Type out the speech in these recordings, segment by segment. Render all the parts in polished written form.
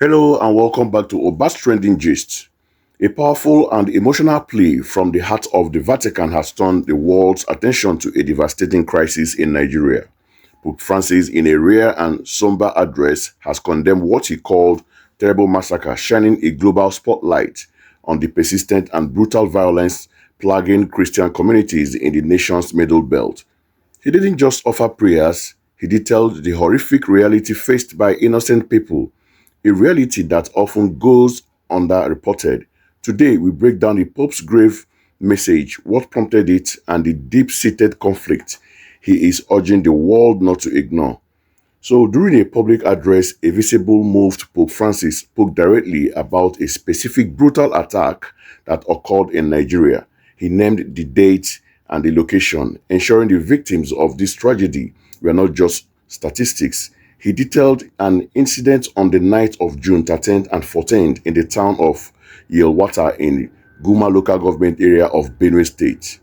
Hello and welcome back to Obas Trending Gist. A powerful and emotional plea from the heart of the Vatican has turned the world's attention to a devastating crisis in Nigeria. Pope Francis, in a rare and somber address, has condemned what he called terrible massacre, shining a global spotlight on the persistent and brutal violence plaguing Christian communities in the nation's Middle Belt. He didn't just offer prayers, he detailed the horrific reality faced by innocent people, a reality that often goes underreported. Today, we break down the Pope's grave message, what prompted it, and the deep-seated conflict he is urging the world not to ignore. So, during a public address, a visible moved Pope Francis spoke directly about a specific brutal attack that occurred in Nigeria. He named the date and the location, ensuring the victims of this tragedy were not just statistics. He detailed an incident on the night of June 13th and 14th in the town of Yelwata in Guma local government area of Benue State.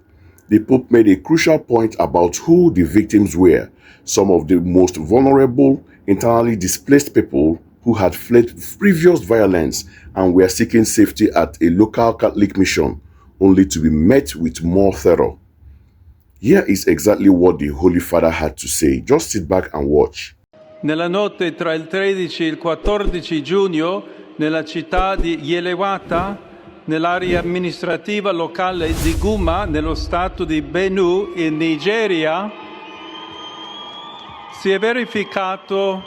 The Pope made a crucial point about who the victims were, some of the most vulnerable, internally displaced people who had fled previous violence and were seeking safety at a local Catholic mission, only to be met with more terror. Here is exactly what the Holy Father had to say. Just sit back and watch. Nella notte tra il 13 e il 14 giugno, nella città di Yelewata, nell'area amministrativa locale di Guma, nello stato di Benue, in Nigeria, si è verificato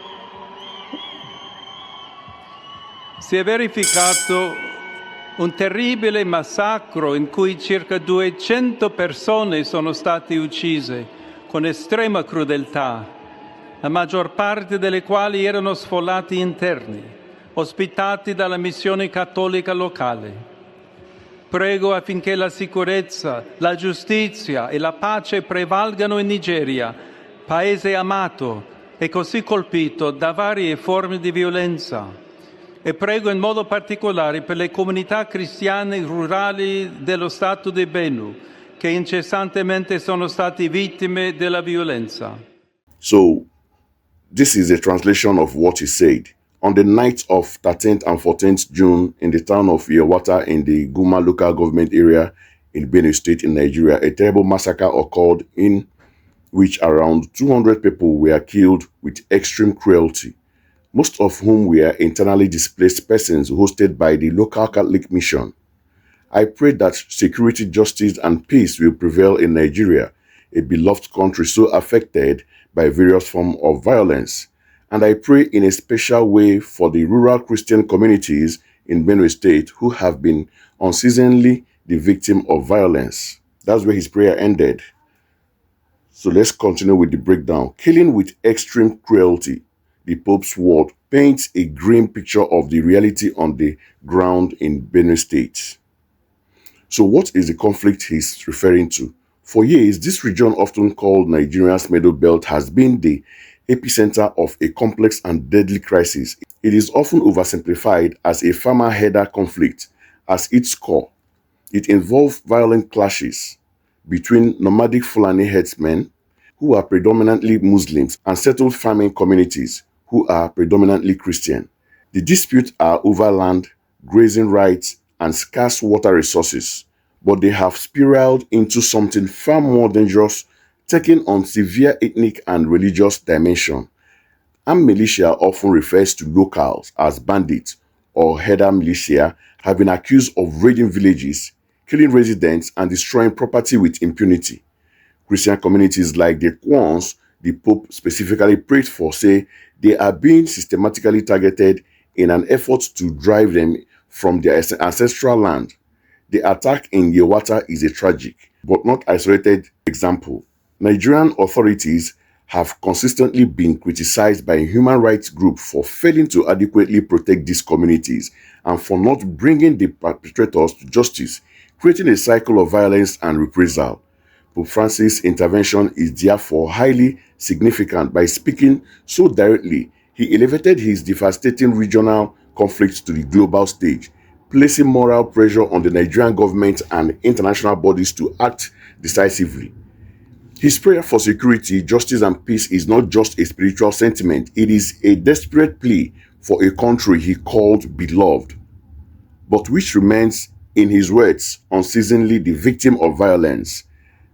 un terribile massacro in cui circa 200 persone sono state uccise con estrema crudeltà, la maggior parte delle quali erano sfollati interni, ospitati dalla missione cattolica locale. Prego affinché la sicurezza, la giustizia e la pace prevalgano in Nigeria, paese amato e così colpito da varie forme di violenza. E prego in modo particolare per le comunità cristiane rurali dello Stato di Benue, che incessantemente sono stati vittime della violenza. So, this is a translation of what he said. On the night of 13th and 14th June in the town of Yewata in the Guma local government area in Benue State in Nigeria, a terrible massacre occurred in which around 200 people were killed with extreme cruelty, most of whom were internally displaced persons hosted by the local Catholic mission. I pray that security, justice, and peace will prevail in Nigeria, a beloved country so affected by various forms of violence. And I pray in a special way for the rural Christian communities in Benue State who have been unceasingly the victim of violence. That's where his prayer ended. So let's continue with the breakdown. Killing with extreme cruelty, the Pope's word, paints a grim picture of the reality on the ground in Benue State. So what is the conflict he's referring to? For years, this region, often called Nigeria's Middle Belt, has been the epicenter of a complex and deadly crisis. It is often oversimplified as a farmer-herder conflict. At its core, it involved violent clashes between nomadic Fulani herdsmen, who are predominantly Muslims, and settled farming communities, who are predominantly Christian. The disputes are over land, grazing rights, and scarce water resources, but they have spiraled into something far more dangerous, taking on severe ethnic and religious dimension. Armed militia often refers to locals as bandits or herder militia, have been accused of raiding villages, killing residents, and destroying property with impunity. Christian communities like the ones the Pope specifically prayed for say they are being systematically targeted in an effort to drive them from their ancestral land. The attack in Yewata is a tragic, but not isolated example. Nigerian authorities have consistently been criticized by human rights groups for failing to adequately protect these communities and for not bringing the perpetrators to justice, creating a cycle of violence and reprisal. Pope Francis' intervention is therefore highly significant. By speaking so directly, he elevated his devastating regional conflicts to the global stage, placing moral pressure on the Nigerian government and international bodies to act decisively. His prayer for security, justice, and peace is not just a spiritual sentiment, it is a desperate plea for a country he called beloved, but which remains, in his words, unceasingly the victim of violence.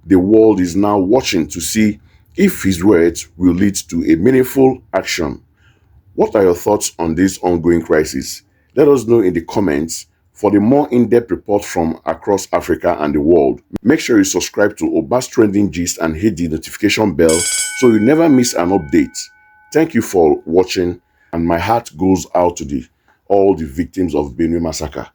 The world is now watching to see if his words will lead to a meaningful action. What are your thoughts on this ongoing crisis? Let us know in the comments. For the more in-depth report from across Africa and the world, make sure you subscribe to Oba's Trending Gist and hit the notification bell so you never miss an update. Thank you for watching, and my heart goes out to all the victims of Benue Massacre.